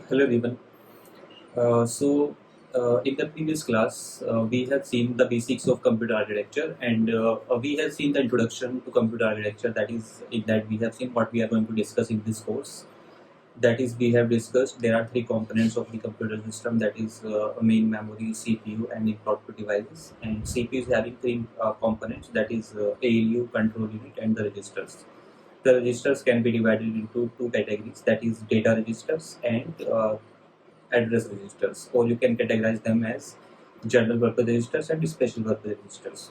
Hello everyone. In the previous class, we have seen the basics of computer architecture, and we have seen the introduction to computer architecture. That is, in that we have seen what we are going to discuss in this course. That is, we have discussed there are three components of the computer system. That is, main memory, CPU, and input devices. And CPU is having three components. That is, ALU, control unit, and the registers. The registers can be divided into two categories. That is, data registers and address registers, or you can categorize them as general purpose registers and special purpose registers.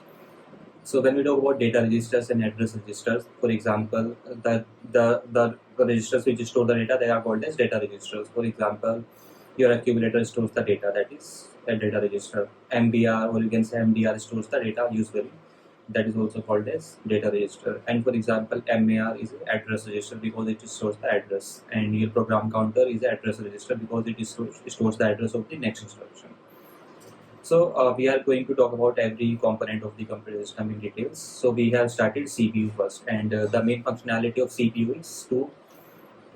So when we talk about data registers and address registers, for example, the registers which store the data, they are called as data registers. For example, your accumulator stores the data, that is a data register. MBR, or you can say MDR, stores the data usually, that is also called as data register. And for example, MAR is an address register because it stores the address, and your program counter is an address register because it stores the address of the next instruction. So we are going to talk about every component of the computer system in details. So we have started CPU first, and the main functionality of CPU is to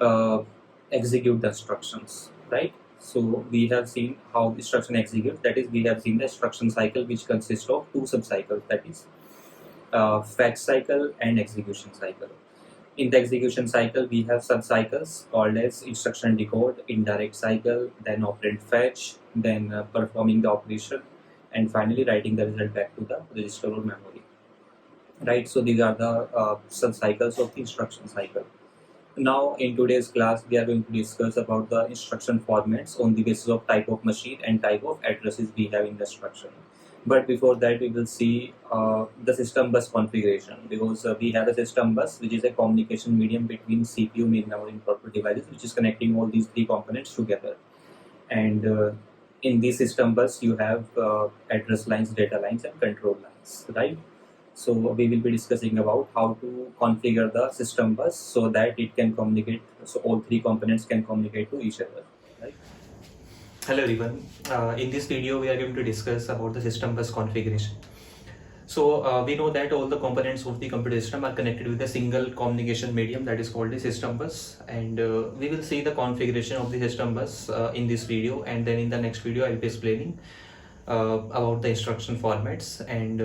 uh, execute the instructions, right? So we have seen how instruction executes. That is, we have seen the instruction cycle, which consists of two subcycles. That is, fetch cycle and execution cycle. In the execution cycle, we have subcycles called as instruction decode, indirect cycle, then operand fetch, then performing the operation, and finally writing the result back to the register or memory. Right. So these are the subcycles of the instruction cycle. Now, in today's class, we are going to discuss about the instruction formats on the basis of type of machine and type of addresses we have in the instruction. But before that, we will see the system bus configuration, because we have a system bus, which is a communication medium between CPU, main memory, and corporate devices, which is connecting all these three components together. And in the system bus, you have address lines, data lines, and control lines, right? So we will be discussing about how to configure the system bus so that it can communicate, so all three components can communicate to each other, right? Hello everyone. In this video, we are going to discuss about the system bus configuration. So we know that all the components of the computer system are connected with a single communication medium, that is called the system bus, and we will see the configuration of the system bus in this video, and then in the next video I will be explaining about the instruction formats, and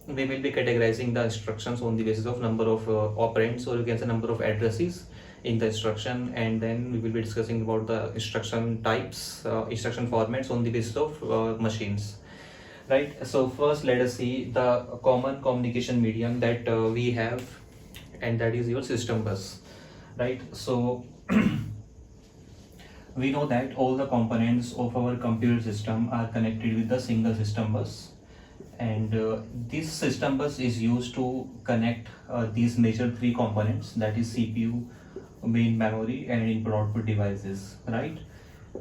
we will be categorizing the instructions on the basis of number of operands, or you can say number of addresses in the instruction, and then we will be discussing about the instruction types, instruction formats on the basis of machines. Right. So first, let us see the common communication medium that we have, and that is your system bus. Right. So we know that all the components of our computer system are connected with the single system bus, and this system bus is used to connect these major three components, that is CPU, main memory, and input output devices, right?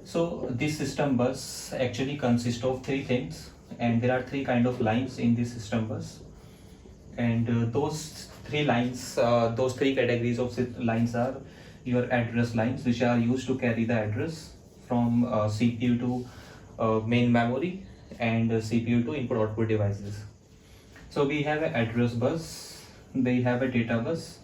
So this system bus actually consists of three things, and there are three kind of lines in this system bus, and those three lines, those three categories of lines are your address lines, which are used to carry the address from CPU to main memory, and CPU to input output devices. So we have an address bus, we have a data bus,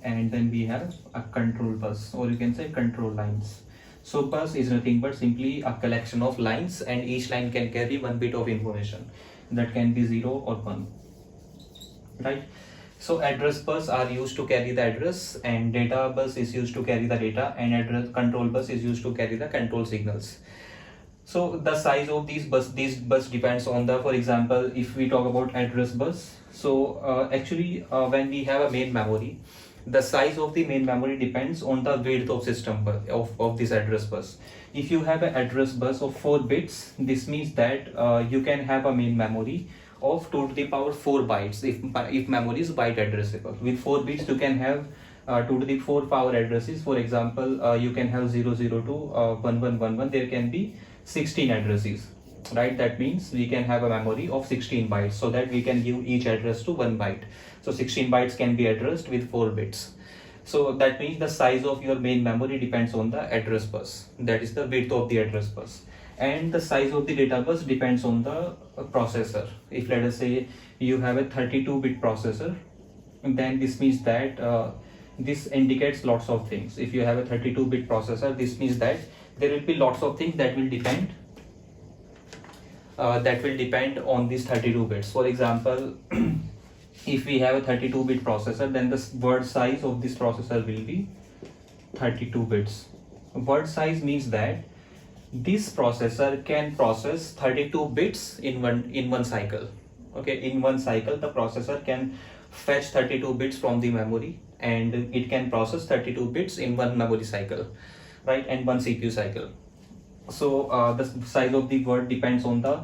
and then we have a control bus, or you can say control lines. So bus is nothing but simply a collection of lines, and each line can carry one bit of information, that can be 0 or 1, right? So address bus are used to carry the address, and data bus is used to carry the data, and address control bus is used to carry the control signals. So the size of these bus depends on the, for example, if we talk about address bus, so actually when we have a main memory, the size of the main memory depends on the width of system bus, of this address bus. If you have an address bus of 4 bits, this means that you can have a main memory of 2 to the power 4 bytes if memory is byte addressable. With 4 bits, you can have 2 to the 4 power addresses. For example, you can have 002 1111. There can be 16 addresses, right? That means we can have a memory of 16 bytes, so that we can give each address to 1 byte. So 16 bytes can be addressed with 4 bits. So that means the size of your main memory depends on the address bus, that is the width of the address bus. And the size of the data bus depends on the processor. If let us say you have a 32-bit processor, then this means that this indicates lots of things. If you have a 32-bit processor, this means that there will be lots of things that will depend on these 32 bits. For example, if we have a 32-bit processor, then the word size of this processor will be 32 bits. Word size means that this processor can process 32 bits in one cycle. Okay, in one cycle the processor can fetch 32 bits from the memory, and it can process 32 bits in one memory cycle, right, and one CPU cycle. So the size of the word depends on the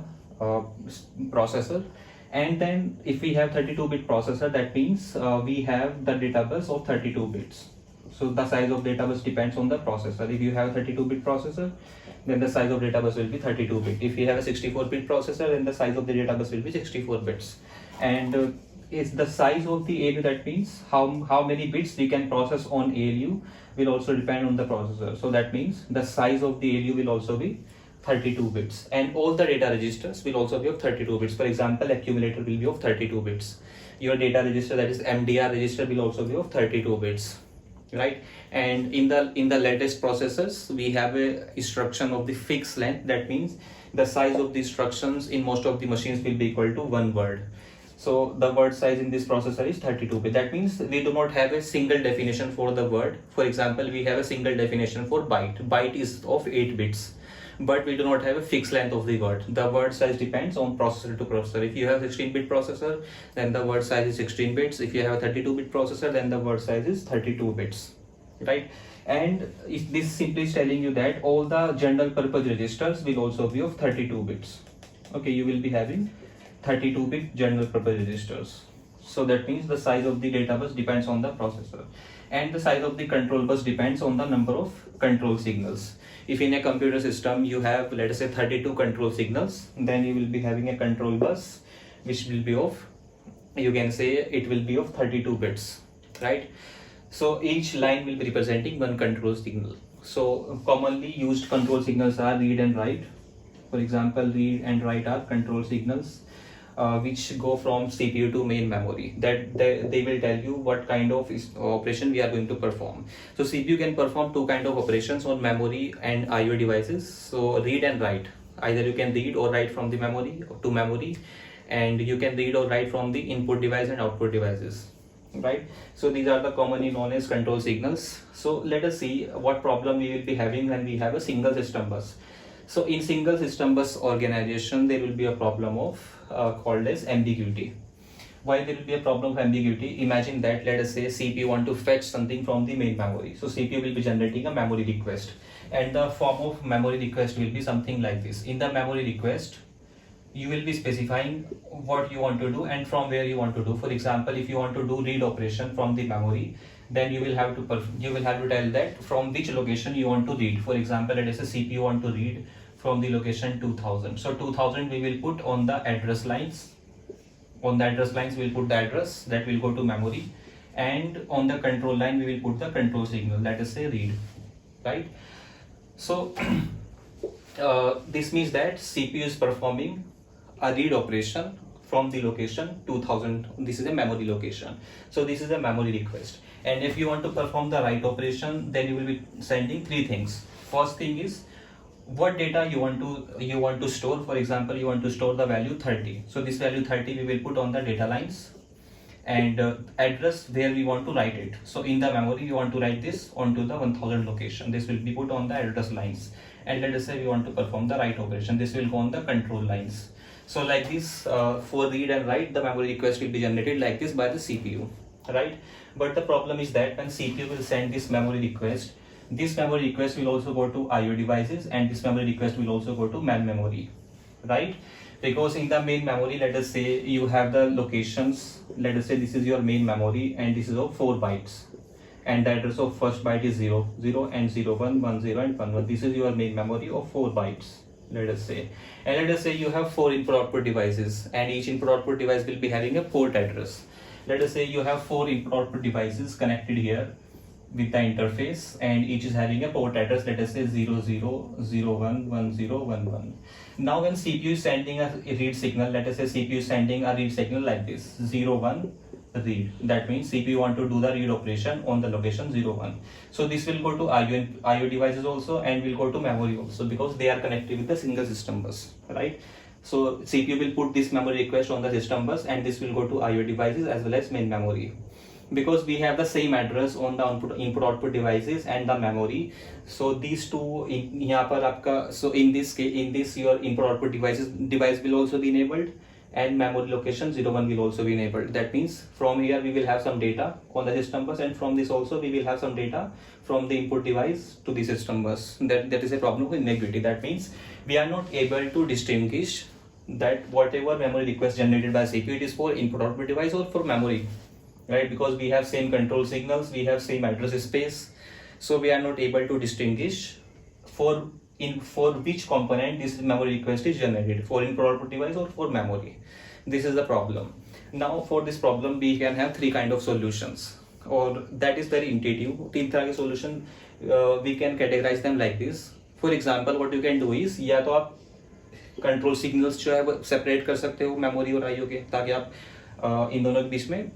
processor. And then if we have 32-bit processor, that means we have the data bus of 32 bits. So the size of data bus depends on the processor. If you have a 32-bit processor, then the size of data bus will be 32-bit. If you have a 64-bit processor, then the size of the data bus will be 64 bits. And it's the size of the ALU, that means how many bits we can process on ALU will also depend on the processor. So that means the size of the ALU will also be 32 bits, and all the data registers will also be of 32 bits. For example, accumulator will be of 32 bits. Your data register, that is MDR register, will also be of 32 bits, right? And in the latest processors, we have a instruction of the fixed length. That means the size of the instructions in most of the machines will be equal to one word. So the word size in this processor is 32 bit. That means we do not have a single definition for the word. For example, we have a single definition for byte. Byte is of 8 bits. But we do not have a fixed length of the word. The word size depends on processor to processor. If you have 16-bit processor, then the word size is 16 bits. If you have a 32-bit processor, then the word size is 32 bits, right? And if this simply is telling you that all the general purpose registers will also be of 32 bits. Okay, you will be having 32-bit general purpose registers. So that means the size of the data bus depends on the processor, and the size of the control bus depends on the number of control signals. If in a computer system you have, let us say, 32 control signals, then you will be having a control bus which will be of, you can say, it will be of 32 bits, right? So each line will be representing one control signal. So commonly used control signals are read and write. For example, read and write are control signals which go from CPU to main memory. That they will tell you what kind of operation we are going to perform. So CPU can perform two kind of operations on memory and IO devices. So read and write, either you can read or write from the memory to memory, and you can read or write from the input device and output devices, right? So these are the commonly known as control signals. So let us see what problem we will be having when we have a single system bus. So in single system bus organization, there will be a problem of called as ambiguity. Why there will be a problem of ambiguity? Imagine that, let us say, CPU want to fetch something from the main memory. So CPU will be generating a memory request, and the form of memory request will be something like this. In the memory request, you will be specifying what you want to do and from where you want to do. For example, if you want to do read operation from the memory, then you will have to tell that from which location you want to read. For example, let us say CPU want to read from the location 2000. So 2000 we will put on the address lines. On the address lines we will put the address that will go to memory, and on the control line we will put the control signal, let us say read, right? So this means that CPU is performing a read operation from the location 2000. This is a memory location. So this is a memory request. And if you want to perform the write operation, then you will be sending three things. First thing is what data you want to store. For example, you want to store the value 30. So this value 30 we will put on the data lines, and address where we want to write it. So in the memory you want to write this onto the 1000 location. This will be put on the address lines. And let us say we want to perform the write operation. This will go on the control lines. So like this, for read and write, the memory request will be generated like this by the CPU, right? But the problem is that when CPU will send this memory request will also go to IO devices, and this memory request will also go to main memory, right? Because in the main memory, let us say you have the locations. Let us say this is your main memory, and this is of 4 bytes, and the address of first byte is 0, 0 and 0, 1, 1, 0 and 1, 1. This is your main memory of 4 bytes, let us say. And let us say you have 4 input output devices, and each input output device will be having a port address. Let us say you have 4 input output devices connected here with the interface, and each is having a port address, let us say 00, 01, 10, 11. Now when CPU is sending a read signal, let us say CPU is sending a read signal like this, 01, read. That means CPU want to do the read operation on the location 0, 1. So this will go to IO devices also, and will go to memory also, because they are connected with the single system bus, right? So CPU will put this memory request on the system bus, and this will go to IO devices as well as main memory. Because we have the same address on the input output devices and the memory, so these two यहाँ पर आपका, so in this your input output device will also be enabled, and memory location 01 will also be enabled. That means from here we will have some data on the system bus, and from this also we will have some data from the input device to the system bus. That is a problem with ambiguity. That means we are not able to distinguish that whatever memory request generated by CPU, it is for input output device or for memory, right? Because we have same control signals, we have same address space, so we are not able to distinguish for which component this memory request is generated, for input output device or for memory. This is the problem. Now for this problem we can have three kind of solutions, or that is very intuitive. तीन तरह के solution we can categorize them like this. For example, what you can do is, या तो आप control signals जो है वो separate कर सकते हो मेमोरी और आईओ के, ताकि आप इन दोनों के बीच में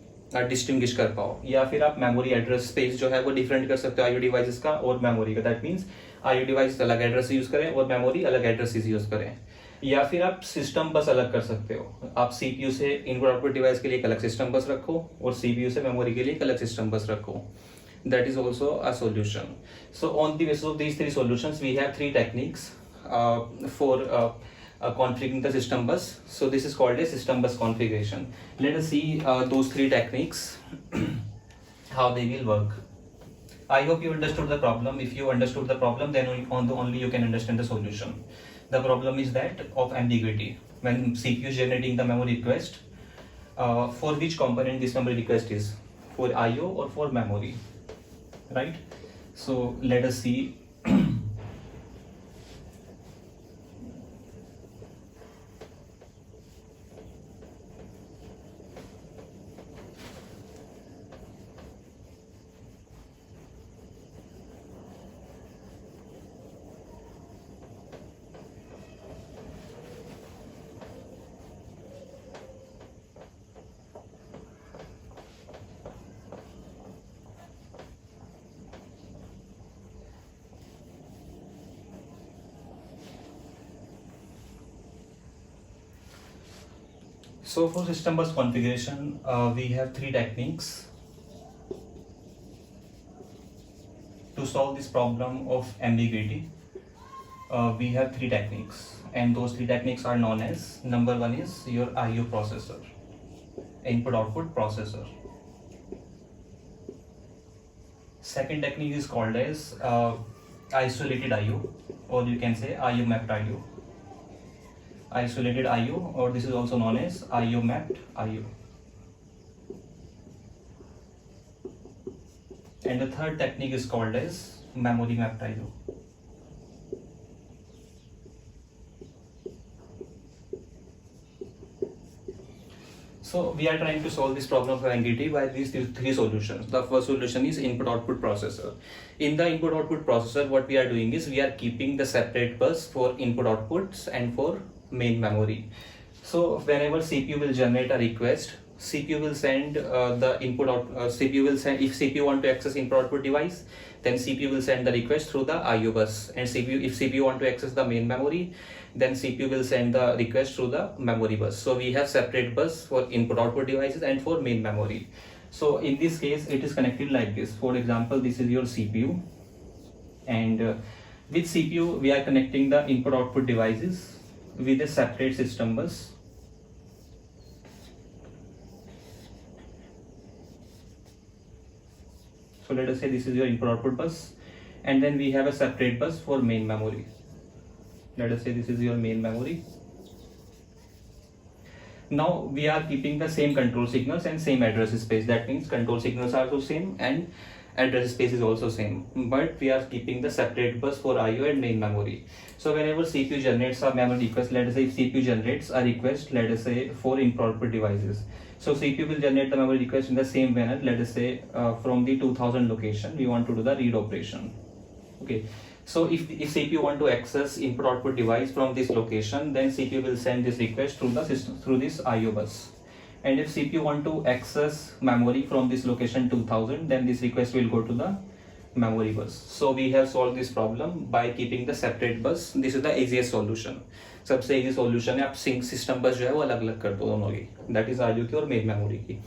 डिस्टिंग्विश कर पाओ, या फिर आप मेमोरी एड्रेस स्पेस जो है वो डिफरेंट कर सकते हो आईओ डिवाइसेस का और मेमोरी का. दैट मींस आईओ डिवाइस अलग एड्रेस यूज करें और मेमोरी अलग एड्रेस यूज करें. या फिर आप सिस्टम बस अलग कर सकते हो. आप सीपीयू से इनपुट आउटपुट डिवाइस के लिए एक अलग सिस्टम बस रखो और सीपीयू से मेमोरी के लिए एक अलग सिस्टम बस रखो. That is also a solution. So on the basis of these three solutions, we have three techniques for configuring the system bus. So this is called a system bus configuration. Let us see those three techniques, how they will work. I hope you understood the problem. If you understood the problem, then only you can understand the solution. The problem is that of ambiguity. When CPU is generating the memory request, for which component this memory request is, for IO or for memory, right? So let us see. So for system bus configuration, we have three techniques to solve this problem of ambiguity. We have three techniques, and those three techniques are known as, number one is your IO processor, input output processor. Second technique is called as isolated IO, or you can say IO mapped IO. Isolated IO, or this is also known as IO mapped IO. And the third technique is called as memory mapped IO. So we are trying to solve this problem of ambiguity by these three solutions. The first solution is input output processor. In the input output processor, what we are doing is we are keeping the separate bus for input outputs and for main memory. So whenever CPU will generate a request, CPU will send the input out. CPU will send, if CPU want to access input output device, then CPU will send the request through the IO bus. And if CPU want to access the main memory, then CPU will send the request through the memory bus. So we have separate bus for input output devices and for main memory. So in this case, it is connected like this. For example, this is your CPU, and with CPU we are connecting the input output devices with a separate system bus. So let us say this is your input output bus, and then we have a separate bus for main memory. Let us say this is your main memory. Now we are keeping the same control signals and same address space. That means control signals are also same and address space is also same, but we are keeping the separate bus for IO and main memory. So whenever CPU generates a memory request, let us say if CPU generates a request, let us say for input output devices, so CPU will generate the memory request in the same manner. Let us say from the 2000 location we want to do the read operation. Okay, so if CPU want to access input output device from this location, then CPU will send this request through the system, through this IO bus. And if CPU want to access memory from this location 2000, then this request will go to the memory bus. So we have solved this problem by keeping the separate bus. This is the easiest solution. सबसे easy solution है, आप sink system बस जो है वो अलग अलग कर दो दोनों की, दैट इज आरयू की और मेन मेमोरी की.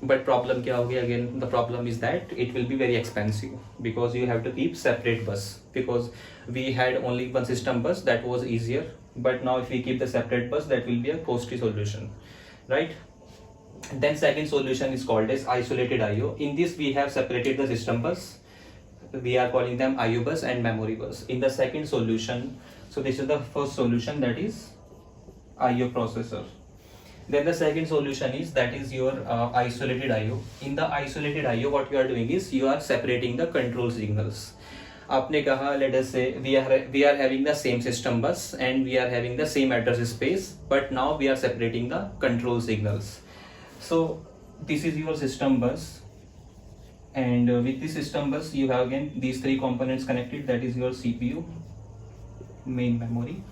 बट प्रॉब्लम क्या होगी, again the problem is that it will be very expensive because you have to keep separate bus, because we had only one system bus that was easier, but now if we keep the separate bus that will be a costly solution, right? Then second solution is called as isolated IO. In this we have separated the system bus, we are calling them IO bus and memory bus. In the second solution, so this is the first solution, that is IO processor. Then the second solution is that is your isolated IO. In the isolated IO what you are doing is you are separating the control signals. आपने कहा let us say we are having the same system bus and we are having the same address space, but now we are separating the control signals. So this is your system bus, and with this system bus you have again these three components connected, that is your CPU, main memory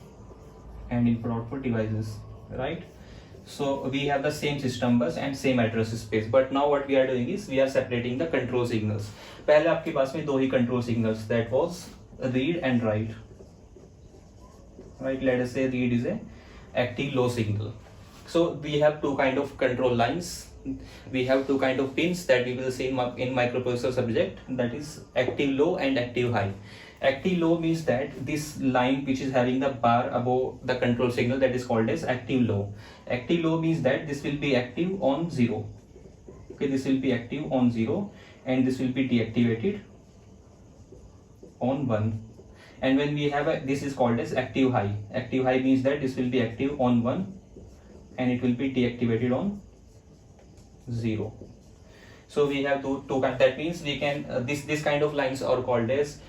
and input output devices, right? So we have the same system bus and same address space, but now what we are doing is we are separating the control signals. पहले आपके पास में दो ही control signals, that was read and write, right? Let us say read is a active low signal. So we have two kind of control lines, we have two kind of pins that we will see in microprocessor subject, that is active low and active high. Active low means that this line which is having the bar above the control signal, that is called as active low. Active low means that this will be active on 0. Okay, this will be active on 0 and this will be deactivated on 1. And when we have this is called as active high. Active high means that this will be active on 1 and it will be deactivated on 0. So we have two that means we can this kind of lines are called as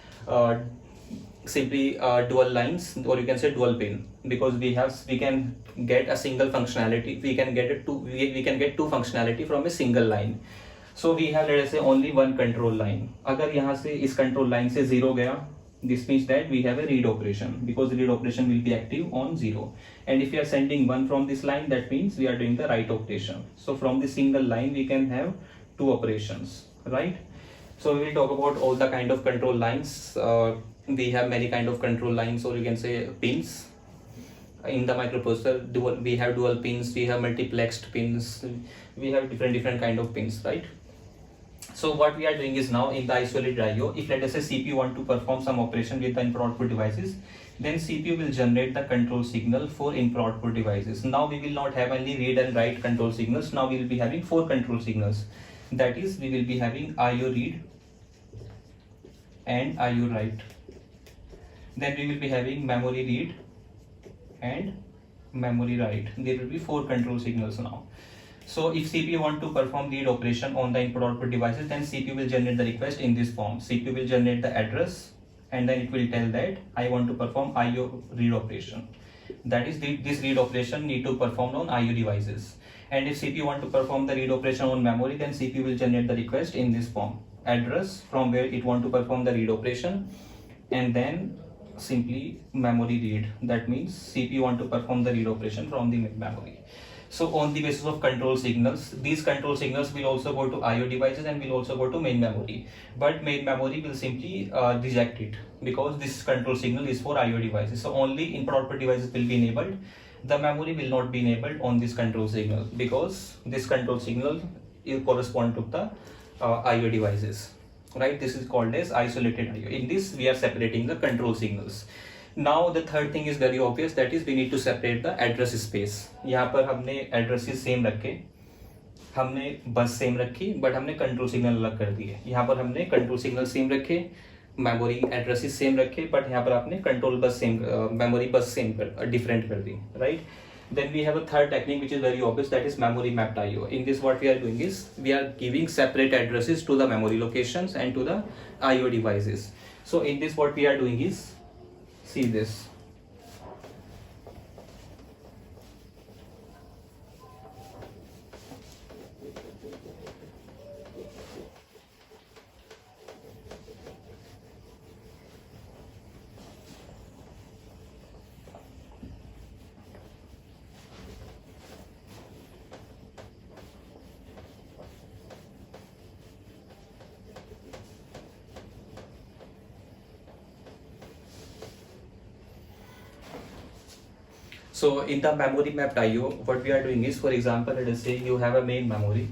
simply dual lines, or you can say dual pin, because we can get a single functionality, we can get two functionality from a single line. So we have, let us say, only one control line. अगर यहाँ से इस control line से 0 गया, this means that we have a read operation, because read operation will be active on 0. And if we are sending 1 from this line, that means we are doing the write operation. So from this single line we can have two operations, right? So we will talk about all the kind of control lines. We have many kind of control lines, or you can say pins. In the microprocessor, we have dual pins, we have multiplexed pins, we have different kind of pins, right? So what we are doing is now in the isolated IO, if let us say CPU want to perform some operation with the input output devices, then CPU will generate the control signal for input output devices. Now we will not have only read and write control signals, now we will be having 4 control signals. That is, we will be having IO read and IO write. Then we will be having memory read and memory write. There will be 4 control signals now. So if CPU want to perform read operation on the input output devices, then CPU will generate the request in this form. CPU will generate the address and then it will tell that I want to perform IO read operation. That is, this read operation need to perform on IO devices. And if CPU want to perform the read operation on memory, then CPU will generate the request in this form. Address from where it want to perform the read operation, and then simply memory read. That means CPU want to perform the read operation from the memory. So on the basis of control signals, these control signals will also go to IO devices and will also go to main memory. But main memory will simply reject it, because this control signal is for IO devices. So only input output devices will be enabled. The memory will not be enabled on this control signal, because this control signal will correspond to the IO devices, right? This is called as isolated IO. In this we are separating the control signals. Now the third thing is very obvious, that is we need to separate the address space. यहाँ पर हमने addresses same रखे, हमने bus same रखी, but हमने control signal अलग कर दिए. यहाँ पर हमने control signal same रखे, memory addresses same रखे, but यहाँ पर आपने control bus same, memory bus same different कर दी, right? Then we have a third technique which is very obvious, that is memory mapped IO. In this what we are doing is we are giving separate addresses to the memory locations and to the IO devices. So in this what we are doing is, see this. So in the memory mapped IO, what we are doing is, for example, let us say you have a main memory.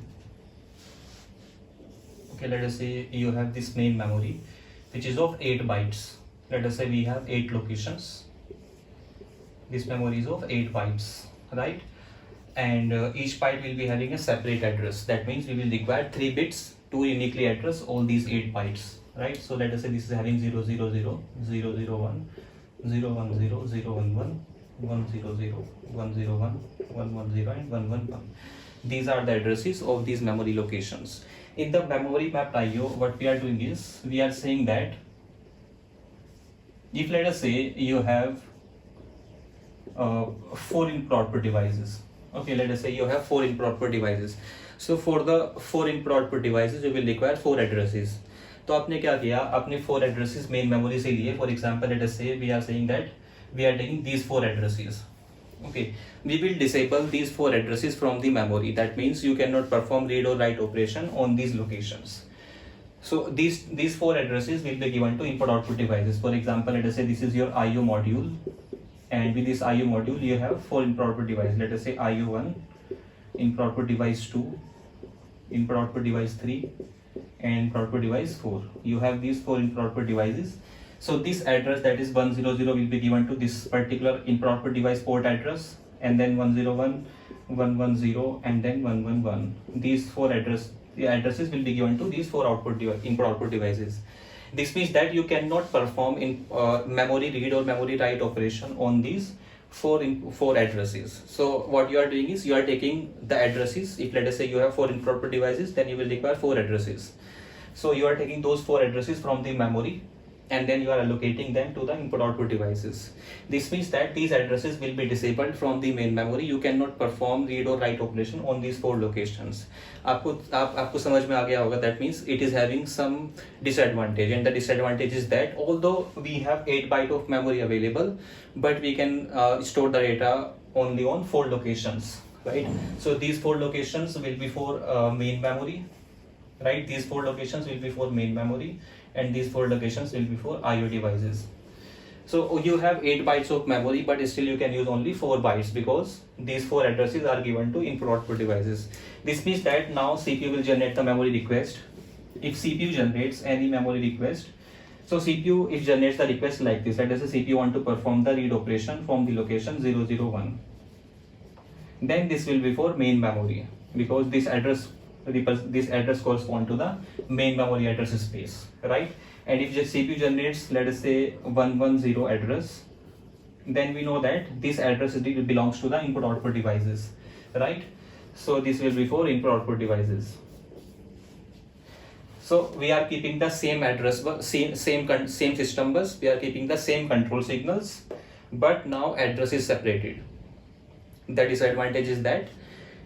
Okay, let us say you have this main memory which is of 8 bytes. Let us say we have 8 locations. This memory is of 8 bytes, right? And each byte will be having a separate address. That means we will require 3 bits to uniquely address all these 8 bytes, right? So let us say this is having 000, 001, 010, 011, 100, 101, 110 and 111. These are the addresses of these memory locations. In the memory mapped IO, what we are doing is, we are saying that if let us say you have 4 input output devices. Okay, let us say you have 4 input output devices. So for the 4 input output devices you will require 4 addresses. तो आपने क्या किया, अपने 4 addresses main memory से लिए. For example, let us say we are saying that we are taking these 4 addresses. Okay, we will disable these 4 addresses from the memory. That means you cannot perform read or write operation on these locations. So these 4 addresses will be given to input output devices. For example, let us say this is your IO module, and with this IO module you have 4 input output devices. Let us say IO1, input output device 2, input output device 3, and input output device 4. You have these 4 input output devices. So this address, that is 100, will be given to this particular input output device port address, and then 101, 110 and then 111. These 4 addresses will be given to these 4 input output devices. This means that you cannot perform in memory read or memory write operation on these 4 addresses. So what you are doing is, you are taking the addresses. If let us say you have 4 input output devices, then you will require 4 addresses. So you are taking those 4 addresses from the memory, and then you are allocating them to the input output devices. This means that these addresses will be disabled from the main memory. You cannot perform read or write operation on these 4 locations. आपको समझ में आ गया होगा. That means it is having some disadvantage, and the disadvantage is that although we have 8 byte of memory available, but we can store the data only on 4 locations, right? So these 4 locations will be for main memory, right? These 4 locations will be for main memory, and these 4 locations will be for IO devices. So you have 8 bytes of memory, but still you can use only 4 bytes because these 4 addresses are given to input output devices. This means that now CPU will generate the memory request. If CPU generates any memory request, so CPU, it generates the request like this. Let us say CPU want to perform the read operation from the location 001. Then this will be for main memory, because this address corresponds to the main memory address space, right? And if the CPU generates, let us say 110 address, then we know that this address belongs to the input output devices, right? So this will be for input output devices. So we are keeping the same address, same system bus. We are keeping the same control signals, but now address is separated. The disadvantage is that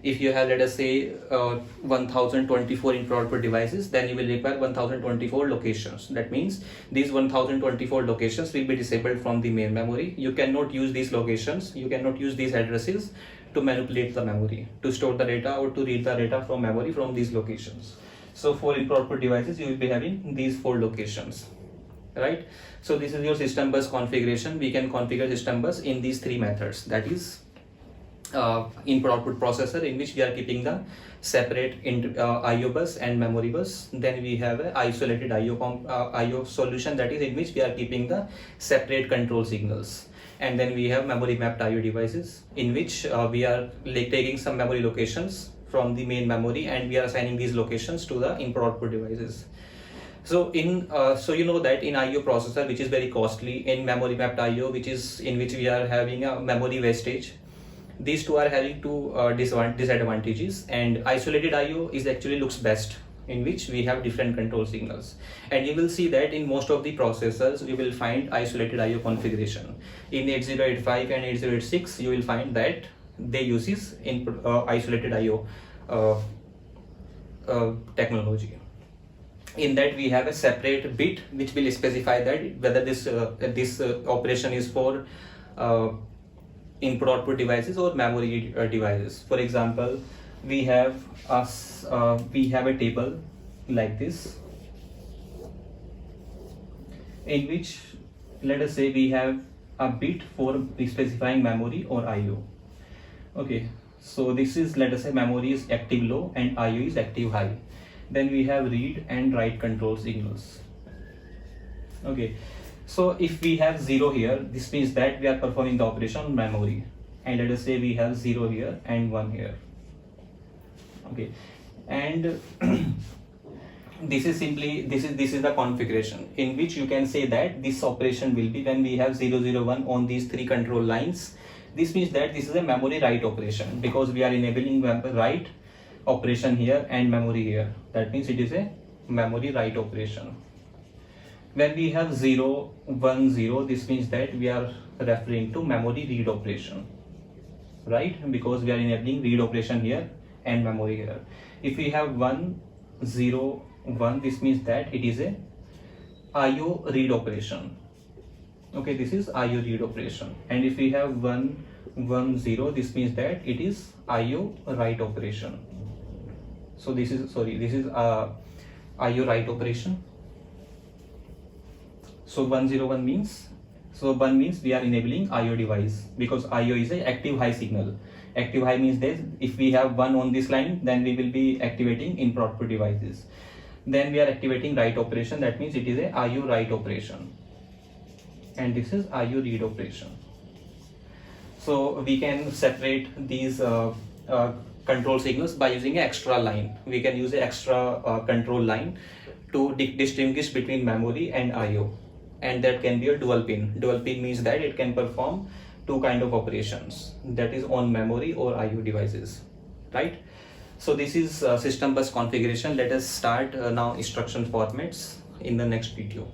if you have, let us say 1024 input output devices, then you will require 1024 locations. That means these 1024 locations will be disabled from the main memory. You cannot use these locations, you cannot use these addresses to manipulate the memory, to store the data or to read the data from memory from these locations. So for input output devices, you will be having these 4 locations, right? So this is your system bus configuration. We can configure system bus in these 3 methods. That is input output processor, in which we are keeping the separate IO bus and memory bus. Then we have an isolated IO solution, that is in which we are keeping the separate control signals. And then we have memory mapped IO devices, in which we are taking some memory locations from the main memory, and we are assigning these locations to the input output devices. So so you know that in IO processor, which is very costly, in memory mapped IO, in which we are having a memory wastage, these two are having 2 disadvantages, and isolated IO is actually looks best, in which we have different control signals. And you will see that in most of the processors you will find isolated IO configuration. In 8085 and 8086 you will find that they uses input isolated IO technology. In that we have a separate bit which will specify that whether this operation is for input output devices or memory devices. For example, we have a table like this, in which let us say we have a bit for specifying memory or IO. Okay, so this is, let us say memory is active low and IO is active high. Then we have read and write control signals. Okay, so if we have 0 here, this means that we are performing the operation on memory, and let us say we have 0 here and 1 here. Okay, and this is the configuration in which you can say that this operation will be when we have 0 0 1 on these 3 control lines. This means that this is a memory write operation, because we are enabling write operation here and memory here. That means it is a memory write operation. When we have 0 1 0, this means that we are referring to memory read operation, right? Because we are enabling read operation here and memory here. If we have 1 0 1, this means that it is a IO read operation. Okay, this is IO read operation. And if we have 1 1 0, this means that it is IO write operation. So this is IO write operation. So 101 means, so 1 means we are enabling IO device, because IO is a active high signal. Active high means that if we have 1 on this line, then we will be activating input devices. Then we are activating write operation, that means it is a IO write operation. And this is IO read operation. So we can separate these control signals by using an extra line. We can use an extra control line to distinguish between memory and IO. And that can be a dual pin. Dual pin means that it can perform 2 kind of operations, that is on memory or IO devices, right? So this is system bus configuration. Let us start now instruction formats in the next video.